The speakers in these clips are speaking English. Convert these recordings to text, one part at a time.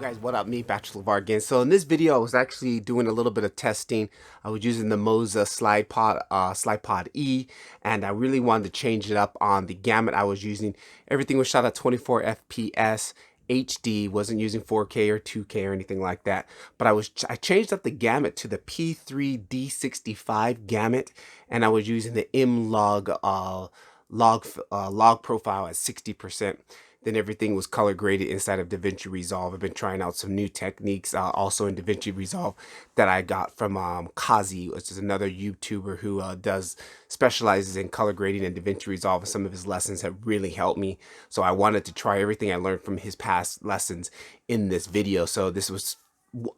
Guys, what up? Me, Bachelor Levar again. So in this video, I was actually doing a little bit of testing. I was using the Moza Slypod E, and I really wanted to change it up on the gamut I was using. Everything was shot at 24 FPS. HD, wasn't using 4K or 2K or anything like that, but I changed up the gamut to the P3D65 gamut, and I was using the log profile at 60%. Then everything was color graded inside of DaVinci Resolve. I've been trying out some new techniques also in DaVinci Resolve that I got from Kazi, which is another YouTuber who specializes in color grading and DaVinci Resolve. And some of his lessons have really helped me. So I wanted to try everything I learned from his past lessons in this video. So this was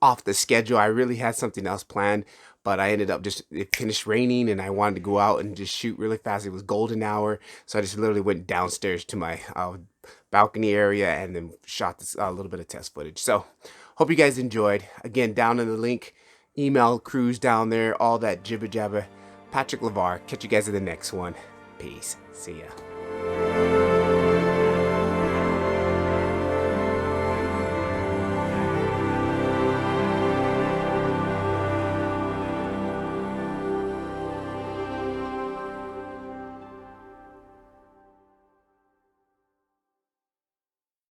off the schedule. I really had something else planned, but I ended up it finished raining and I wanted to go out and just shoot really fast. It was golden hour, so I just literally went downstairs to my balcony area and then shot this little bit of test footage. So hope you guys enjoyed. Again, down in the link, email crews down there, all that jibber jabber. Patrick Levar. Catch you guys in the next one. Peace. See ya.